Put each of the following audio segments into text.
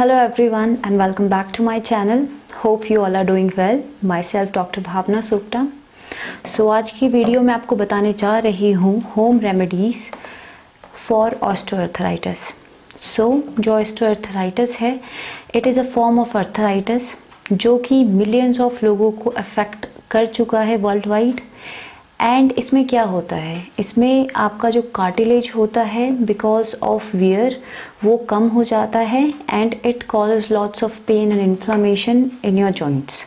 Hello everyone and welcome back to my channel. Hope you all are doing well. Myself Dr. Bhavna Sukta. So आज की video में आपको बताने जा रही हूँ होम रेमेडीज़ फॉर ऑस्टियोआर्थराइटिस. जो ऑस्टियोआर्थराइटिस है, it is a form of arthritis जो कि मिलियंस ऑफ लोगों को अफेक्ट कर चुका है वर्ल्ड वाइड. एंड इसमें क्या होता है, इसमें आपका जो कार्टिलेज होता है बिकॉज ऑफ वियर वो कम हो जाता है and it causes lots of pain and inflammation in your joints.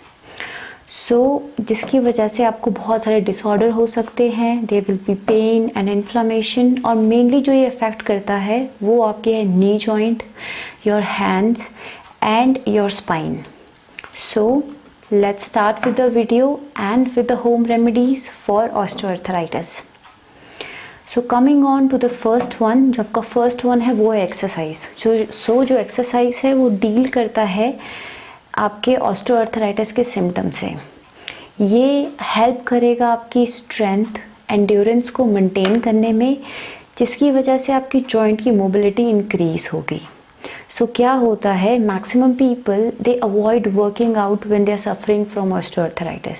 जिसकी वजह से आपको बहुत सारे डिसऑर्डर हो सकते हैं. There will be pain and inflammation और मेनली जो ये अफेक्ट करता है वो आपके है knee joint, your hands and your spine. Let's start with the video and with the home remedies for osteoarthritis. Coming on to the first one, जो आपका first one है वो है एक्सरसाइज. जो एक्सरसाइज है वो डील करता है आपके ऑस्टियोआर्थराइटिस के सिम्टम से. ये हेल्प करेगा आपकी स्ट्रेंथ, एंड्योरेंस को मेंटेन करने में, जिसकी वजह से आपकी जॉइंट की मोबिलिटी इंक्रीज होगी. क्या होता है, maximum people they avoid working out when they are suffering from osteoarthritis.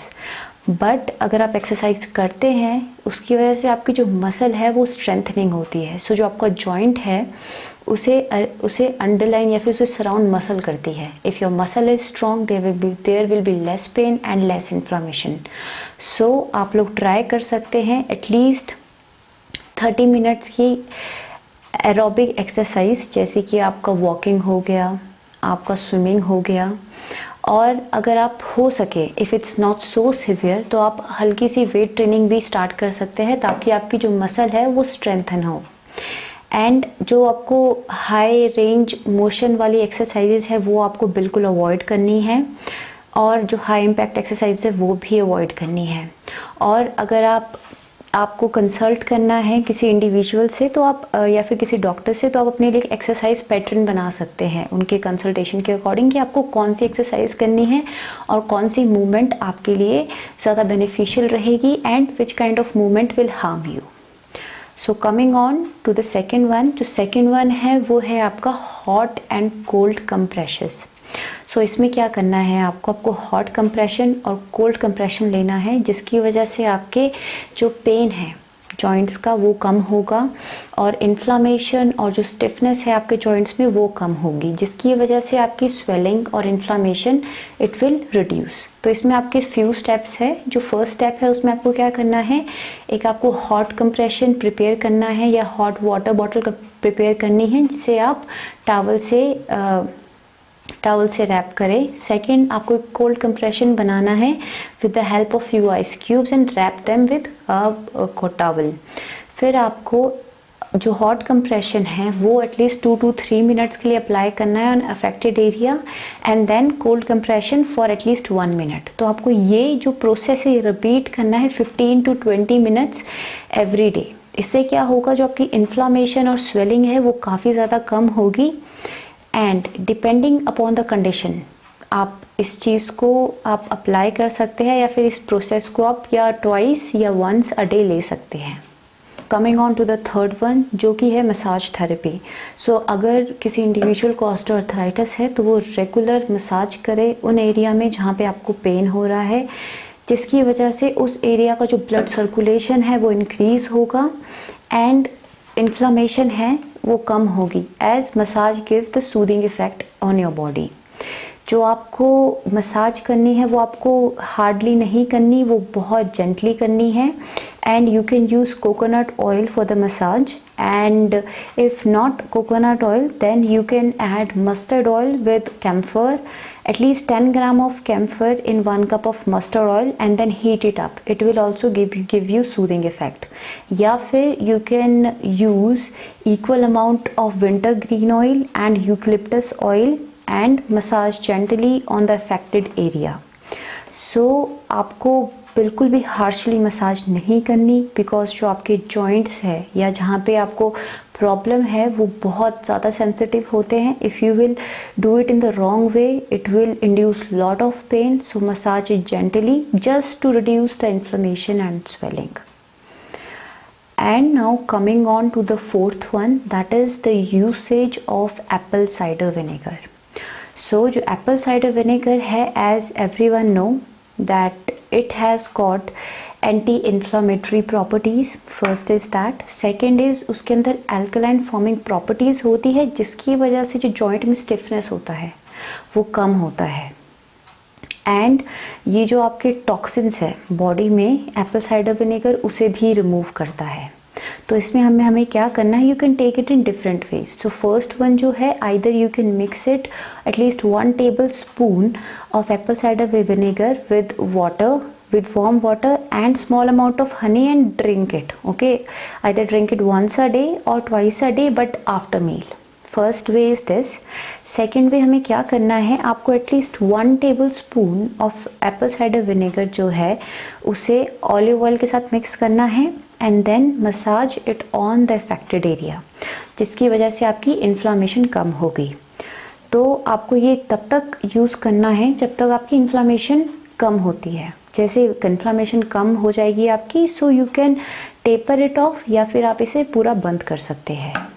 But अगर आप एक्सरसाइज करते हैं उसकी वजह से आपकी जो मसल है वो स्ट्रेंथनिंग होती है. जो आपका जॉइंट है उसे अंडरलाइन या फिर उसे सराउंड मसल करती है. If your muscle is strong there will be less pain and less inflammation. आप लोग ट्राई कर सकते हैं एटलीस्ट 30 मिनट्स की एरोबिक एक्सरसाइज, जैसे कि आपका वॉकिंग हो गया, आपका स्विमिंग हो गया. और अगर आप हो सके, if it's not so severe, तो आप हल्की सी वेट ट्रेनिंग भी स्टार्ट कर सकते हैं ताकि आपकी जो मसल है वो स्ट्रेंथन हो. एंड जो आपको हाई रेंज मोशन वाली एक्सरसाइजेज है वो आपको बिल्कुल अवॉइड करनी है, और जो हाई इम्पैक्ट एक्सरसाइज है वो भी अवॉइड करनी है. और अगर आपको कंसल्ट करना है किसी इंडिविजुअल से तो आप या फिर किसी डॉक्टर से, तो आप अपने लिए एक्सरसाइज पैटर्न बना सकते हैं उनके कंसल्टेशन के अकॉर्डिंग कि आपको कौन सी एक्सरसाइज करनी है और कौन सी मूवमेंट आपके लिए ज़्यादा बेनिफिशियल रहेगी and which kind of movement will harm you. Coming on to the second one. जो सेकेंड वन है वो है आपका हॉट एंड कोल्ड कंप्रेशंस. इसमें क्या करना है, आपको हॉट कंप्रेशन और कोल्ड कंप्रेशन लेना है, जिसकी वजह से आपके जो पेन है जॉइंट्स का वो कम होगा और इन्फ्लामेशन और जो स्टिफनेस है आपके जॉइंट्स में वो कम होगी, जिसकी वजह से आपकी स्वेलिंग और इन्फ्लामेशन इट विल रिड्यूस. इसमें आपके फ्यू स्टेप्स है. जो फर्स्ट स्टेप है उसमें आपको क्या करना है, एक आपको हॉट कंप्रेशन प्रिपेयर करना है या हॉट वाटर बॉटल प्रिपेयर करनी है, जिसे आप टॉवल से रैप करें. सेकेंड, आपको एक कोल्ड कंप्रेशन बनाना है with the help of few ice cubes and wrap them with a towel. फिर आपको जो हॉट कंप्रेशन है वो एटलीस्ट 2 to 3 मिनट्स के लिए अप्लाई करना है on affected area, and then cold compression for at least 1 minute. तो आपको ये जो प्रोसेस है रिपीट करना है 15 to 20 मिनट्स एवरी डे. इससे क्या होगा, जो आपकी इन्फ्लामेशन और स्वेलिंग है वो काफ़ी ज़्यादा कम होगी. And depending upon the condition आप इस चीज़ को आप अप्लाई कर सकते हैं या फिर इस प्रोसेस को आप या ट्वाइस या वंस अ डे ले सकते हैं. Coming on to the third one, जो कि है मसाज थेरेपी. अगर किसी इंडिविजुअल को ऑस्टियोआर्थराइटिस है तो वो रेगुलर मसाज करे उन एरिया में जहाँ पे आपको पेन हो रहा है, जिसकी वजह से उस एरिया का जो ब्लड सर्कुलेशन है वो इंक्रीज़ होगा एंड इन्फ्लामेशन है वो कम होगी, as massage give the soothing effect on your body. जो आपको मसाज करनी है वो आपको हार्डली नहीं करनी, वो बहुत जेंटली करनी है. And you can use coconut oil for the massage, and if not coconut oil then you can add mustard oil with camphor, at least 10 gram of camphor in 1 cup of mustard oil, and then heat it up. It will also give you soothing effect. या फिर you can use equal amount of wintergreen oil and eucalyptus oil and massage gently on the affected area. आपको बिल्कुल भी harshly massage नहीं करनी, because जो आपके joints है या जहाँ पे आपको प्रॉब्लम है वो बहुत ज़्यादा सेंसिटिव होते हैं. If you will do it in the wrong way it will induce lot of pain. Massage it gently just to reduce the inflammation and swelling. And now coming on to the fourth one, that is the usage of apple cider vinegar. So जो apple cider vinegar है, as everyone know that it has got anti inflammatory properties, first is that. Second is उसके अंदर alkaline forming properties होती है, जिसकी वजह से जो जॉइंट में स्टिफनेस होता है वो कम होता है। एंड ये जो आपके टॉक्सिन्स है बॉडी में, एप्पल साइडर विनेगर उसे भी रिमूव करता है। तो इसमें हमें क्या करना है, you can take it in different ways. तो फर्स्ट वन जो है, either you can mix it at least 1 tablespoon of apple cider vinegar with water, with warm water and small amount of honey and drink it. Okay, either drink it once a day or twice a day, but after meal. First way is this. Second way हमें क्या करना है, आपको at least 1 tablespoon of apple cider vinegar जो है उसे olive oil के साथ मिक्स करना है and then massage it on the affected area, जिसकी वजह से आपकी इन्फ्लामेशन कम होगी। तो आपको ये तब तक यूज़ करना है जब तक आपकी इन्फ्लामेशन कम होती है। जैसे इन्फ्लामेशन कम हो जाएगी आपकी, so you can taper it off, या फिर आप इसे पूरा बंद कर सकते हैं।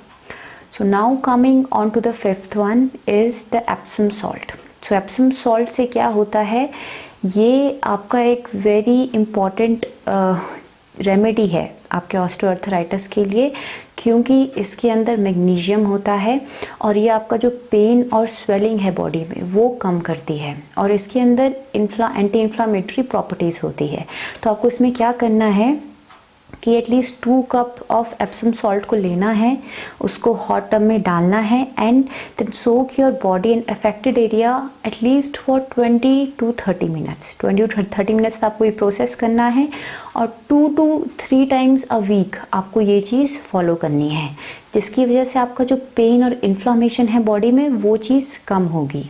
So now coming on to the fifth one is the Epsom salt. So Epsom salt से क्या होता है, ये आपका एक वेरी इम्पॉर्टेंट रेमेडी है आपके ऑस्टियोआर्थराइटिस के लिए, क्योंकि इसके अंदर मैग्नीशियम होता है और ये आपका जो पेन और स्वेलिंग है बॉडी में वो कम करती है, और इसके अंदर एंटी इन्फ्लामेटरी प्रॉपर्टीज़ होती है। तो आपको इसमें क्या करना है कि at least 2 cup of Epsom salt को लेना है, उसको हॉट टब में डालना है and then soak your body in affected area at least for 20 to 30 minutes. 20 to 30 minutes आपको ये प्रोसेस करना है और 2 to 3 टाइम्स अ वीक आपको ये चीज़ फॉलो करनी है, जिसकी वजह से आपका जो पेन और इन्फ्लामेशन है बॉडी में वो चीज़ कम होगी।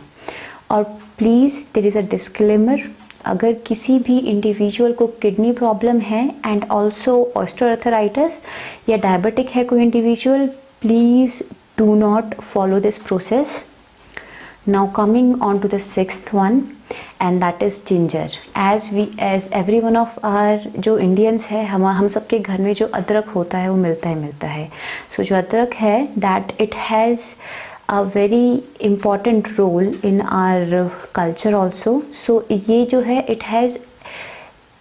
और please there is a disclaimer, अगर किसी भी इंडिविजुअल को किडनी प्रॉब्लम है एंड ऑल्सो ऑस्टियोआर्थराइटिस या डायबिटिक है कोई individual, please do not follow this process. Now coming on to the sixth one and that is ginger. As every one of our जो Indians है, हम सबके घर में जो अदरक होता है वो मिलता है। सो जो अदरक है that it has a very important role in our culture also. So ये जो है it has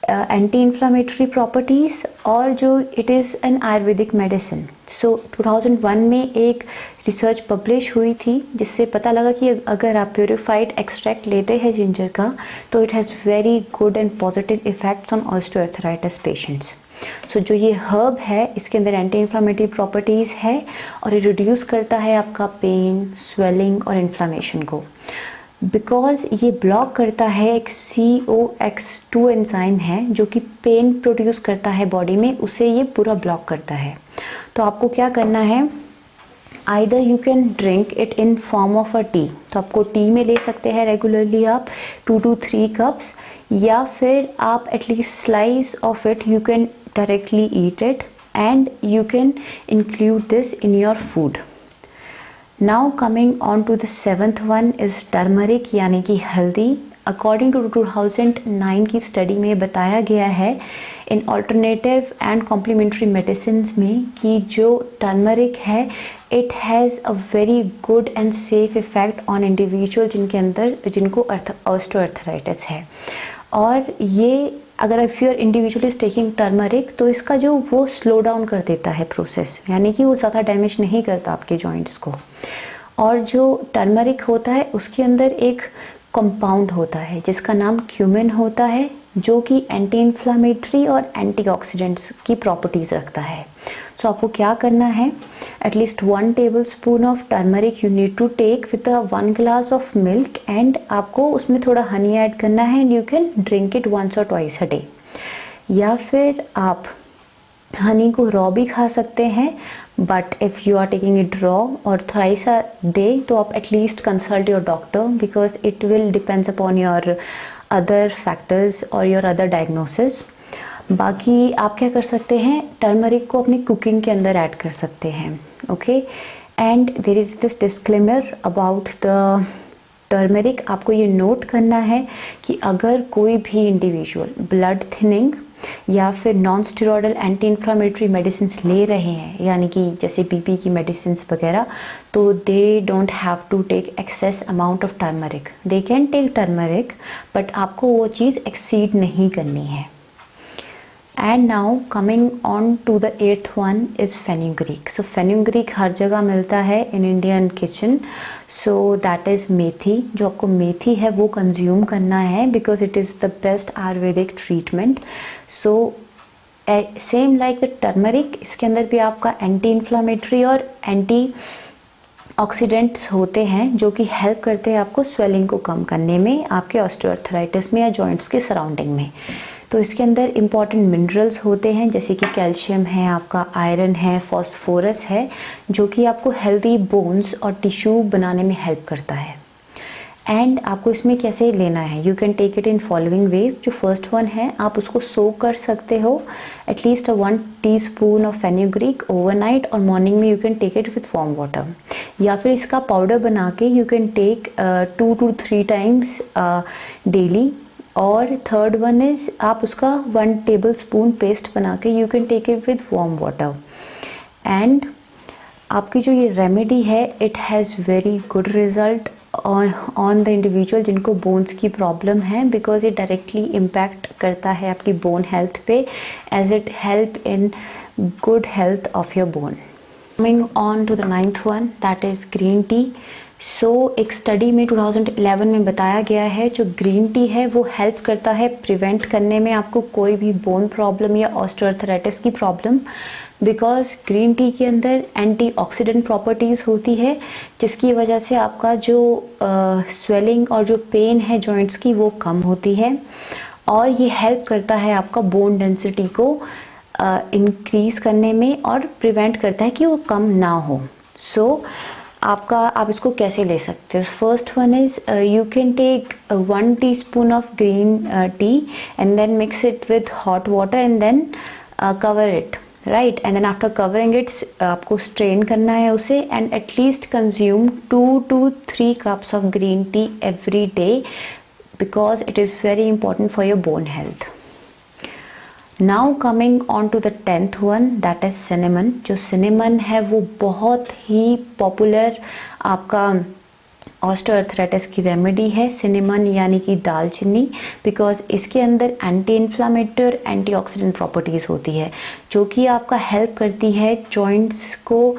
anti-inflammatory properties और जो it is an Ayurvedic medicine. So 2001 में एक रिसर्च पब्लिश हुई थी जिससे पता लगा कि अगर आप प्योरीफाइड एक्सट्रैक्ट लेते हैं जिंजर का तो it has very good and positive effects on osteoarthritis patients. सो जो ये हर्ब है इसके अंदर एंटी इन्फ्लामेटरी प्रॉपर्टीज़ है और ये रिड्यूस करता है आपका पेन, स्वेलिंग और इन्फ्लामेशन को, बिकॉज ये ब्लॉक करता है एक COX2 एंजाइम है जो कि पेन प्रोड्यूस करता है बॉडी में, उसे ये पूरा ब्लॉक करता है। तो आपको क्या करना है, either you can drink it in form of a T, तो आपको टी में ले सकते हैं रेगुलरली आप 2 to 3 कप्स, या फिर आप at least slice of it you can directly eat it and you can include this in your food. Now coming on to the 7th one is turmeric यानी कि हल्दी। अकॉर्डिंग टू 2009 की study में बताया गया है in alternative and complementary medicine में कि जो टर्मरिक है it has a very good and safe effect on individual जिनको ऑस्टियोआर्थराइटिस है। और ये अगर if your individual is taking turmeric तो इसका जो वो स्लो डाउन कर देता है प्रोसेस, यानी कि वो ज़्यादा डैमेज नहीं करता आपके जॉइंट्स को। और जो टर्मरिक होता है उसके अंदर एक कंपाउंड होता है जिसका नाम क्यूमिन होता है, जो कि एंटी इन्फ्लामेटरी और एंटीऑक्सीडेंट्स की प्रॉपर्टीज़ रखता है। सो आपको क्या करना है, at least 1 tablespoon of turmeric you need to take with 1 glass of milk and आपको उसमें थोड़ा हनी ऐड करना है and you can drink it once or twice a day। या फिर आप हनी को रॉ भी खा सकते हैं, but if you are taking it raw और थ्राइस अ डे तो आप at least consult your doctor, because it will depends upon your other factors और योर अदर डायग्नोसिस। बाकी आप क्या कर सकते हैं, टर्मरिक को अपनी कुकिंग के अंदर ऐड कर सकते हैं। Okay, and there is this disclaimer about the turmeric. आपको ये नोट करना है कि अगर कोई भी इंडिविजुअल ब्लड थिनिंग या फिर non steroidal anti inflammatory medicine ले रहे हैं, यानी कि जैसे बीपी की मेडिसिन वगैरह, तो they don't have to take excess amount of turmeric. They can take turmeric but आपको वो चीज़ एक्सीड नहीं करनी है। And now coming on to the 8th one is fenugreek. So fenugreek हर जगह मिलता है in Indian kitchen. So that is methi. जो आपको मेथी है वो कंज्यूम करना है because it is the best Ayurvedic treatment. So same like the turmeric, इसके अंदर भी आपका एंटी इन्फ्लामेटरी और एंटी ऑक्सीडेंट्स होते हैं जो कि हेल्प करते हैं आपको स्वेलिंग को कम करने में, आपके ऑस्टियोआर्थराइटिस में या जॉइंट्स के सराउंडिंग में। तो इसके अंदर इम्पॉर्टेंट मिनरल्स होते हैं जैसे कि कैल्शियम है, आपका आयरन है, फॉस्फोरस है, जो कि आपको हेल्दी बोन्स और टिश्यू बनाने में हेल्प करता है। एंड आपको इसमें कैसे लेना है, you can take it in following ways. जो फर्स्ट वन है, आप उसको सोक कर सकते हो at least 1 teaspoon of fenugreek overnight, और मॉर्निंग में you can take it with warm water, या फिर इसका पाउडर बना के you can take 2 to 3 times daily. और थर्ड वन इज़ आप उसका 1 टेबलस्पून पेस्ट बना के you can take it with warm water. And आपकी जो ये रेमेडी है it has very good result on the individual जिनको बोन्स की प्रॉब्लम है, बिकॉज ये डायरेक्टली इम्पैक्ट करता है आपकी बोन हेल्थ पे, as it help in good health of your bone. Coming on to the 9th one, that is green tea. So एक study में 2011 में बताया गया है जो ग्रीन टी है वो हेल्प करता है प्रिवेंट करने में आपको कोई भी बोन प्रॉब्लम या ऑस्टियोआर्थराइटिस की प्रॉब्लम, बिकॉज ग्रीन टी के अंदर एंटीऑक्सीडेंट प्रॉपर्टीज़ होती है जिसकी वजह से आपका जो स्वेलिंग और जो पेन है जॉइंट्स की वो कम होती है, और ये हेल्प करता है आपका बोन डेंसिटी को इंक्रीज़ करने में और प्रिवेंट करता है कि वो कम ना हो। सो आप इसको कैसे ले सकते हो। First one is you can take 1 teaspoon of green tea and then mix it with hot water and then cover it, right, and then after covering it आपको स्ट्रेन करना है उसे, and at least consume 2 to 3 cups of green tea every day because it is very important for your bone health. Now coming on to the 10th one, that is cinnamon. जो cinnamon है वो बहुत ही popular आपका osteoarthritis की remedy है। Cinnamon यानी कि दालचीनी, बिकॉज इसके अंदर एंटी इन्फ्लामेटरी और एंटीऑक्सीडेंट प्रॉपर्टीज़ होती है जो कि आपका हेल्प करती है जॉइंट्स को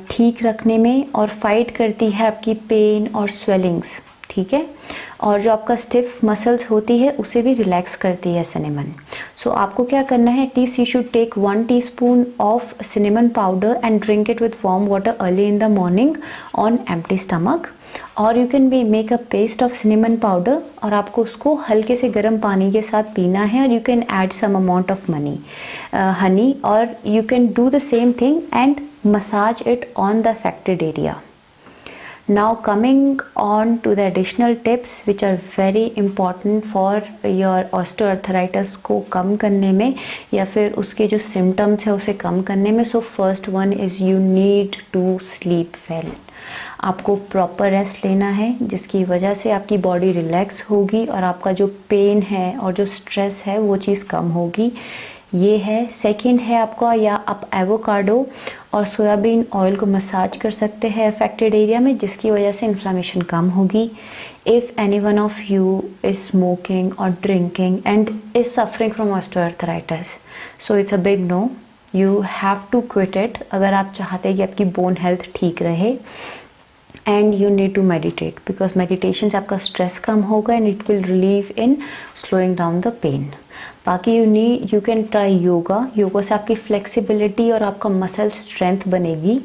ठीक रखने में और फाइट करती है आपकी पेन और स्वेलिंग्स, ठीक है, और जो आपका स्टिफ मसल्स होती है उसे भी रिलैक्स करती है सिनेमन। सो आपको क्या करना है, at least you should take 1 teaspoon of cinnamon powder and drink it with warm water early in the morning on empty stomach, और you can be make a paste of cinnamon powder, और आपको उसको हल्के से गर्म पानी के साथ पीना है, और you can add some amount of honey, और you can do the same thing and massage it on the affected area. Now coming on to the additional tips which are very important for your osteoarthritis को कम करने में या फिर उसके जो symptoms है उसे कम करने में। So first one is you need to sleep well। आपको प्रॉपर रेस्ट लेना है जिसकी वजह से आपकी बॉडी रिलैक्स होगी और आपका जो पेन है और जो स्ट्रेस है वो चीज़ कम होगी, ये है। सेकंड है आपका, या आप एवोकाडो और सोयाबीन ऑयल को मसाज कर सकते हैं अफेक्टेड एरिया में जिसकी वजह से इन्फ्लामेशन कम होगी। If any one of you is smoking और drinking and is suffering from osteoarthritis, so it's a big no, you have to quit it अगर आप चाहते हैं कि आपकी बोन हेल्थ ठीक रहे। And you need to meditate because meditation से आपका स्ट्रेस कम होगा and it will relieve in slowing down the pain. बाकी यू कैन ट्राई योगा से आपकी फ्लेक्सिबिलिटी और आपका मसल स्ट्रेंथ बनेगी।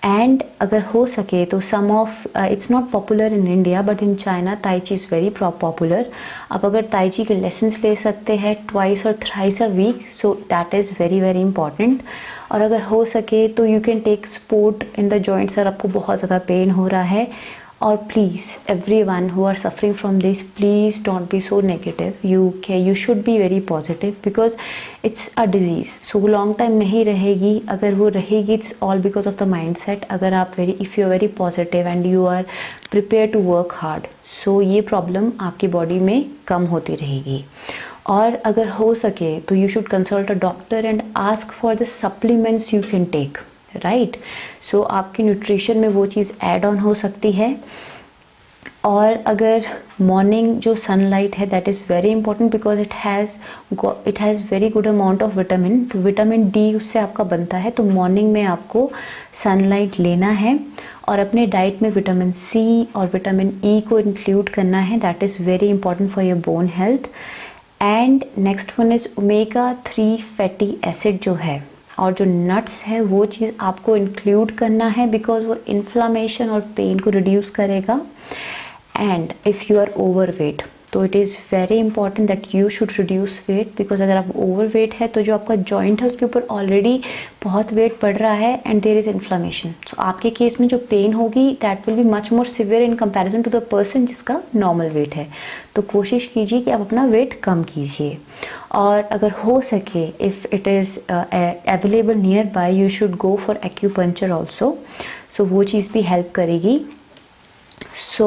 एंड अगर हो सके तो some of it's not popular in India but in China tai chi is very popular. आप अगर ताई ची के लेसन्स ले सकते हैं ट्वाइस और thrice a week, so that is very very important. और अगर हो सके तो you can take support in the joints अगर आपको बहुत ज़्यादा पेन हो रहा है। और please everyone who are suffering from this, please don't be so negative. You should be very positive because it's a disease. So long time नहीं रहेगी, अगर वो रहेगी it's all because of the mindset. अगर आप if you are very positive and you are prepared to work hard, so ये problem आपकी body में कम होती रहेगी। और अगर हो सके तो you should consult a doctor and ask for the supplements you can take, right. So आपकी न्यूट्रिशन में वो चीज़ ऐड ऑन हो सकती है। और अगर मॉर्निंग जो सनलाइट है that is very important because it has very good amount of vitamin, तो विटामिन डी उससे आपका बनता है। तो मॉर्निंग में आपको सनलाइट लेना है और अपने डाइट में विटामिन सी और विटामिन ई को इंक्लूड करना है, that is very important for your bone health. And next one is omega 3 fatty acid जो है, और जो नट्स है वो चीज़ आपको इंक्लूड करना है बिकॉज वो इन्फ्लामेशन और पेन को रिड्यूस करेगा। And if you are overweight तो it is very important that you should reduce weight, because अगर आप ओवरवेट है तो जो आपका जॉइंट है उसके ऊपर ऑलरेडी बहुत वेट पड़ रहा है and there is inflammation. So आपके केस में जो पेन होगी that will be much more severe in comparison to the person जिसका नॉर्मल वेट है। तो कोशिश कीजिए कि आप अपना वेट कम कीजिए, और अगर हो सके if it is available nearby you should go for acupuncture also, so वो चीज़ भी हेल्प करेगी। So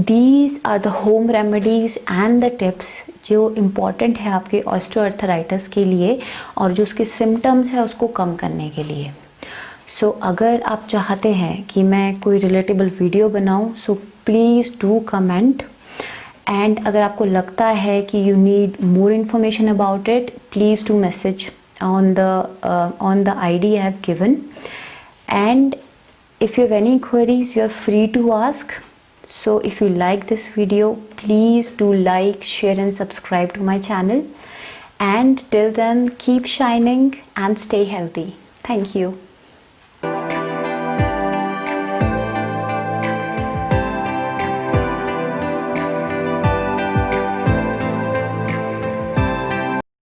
these are the home remedies and the tips जो इम्पॉर्टेंट है आपके ऑस्टियोआर्थराइटिस के लिए और जो उसके सिम्टम्स है उसको कम करने के लिए। सो अगर आप चाहते हैं कि मैं कोई रिलेटेबल वीडियो बनाऊं, so please do comment. And अगर आपको लगता है कि you need more information about it, please do message on the ID I have given. And if you have any queries, you are free to ask. So if you like this video, please do like, share and subscribe to my channel. And till then, keep shining and stay healthy. Thank you.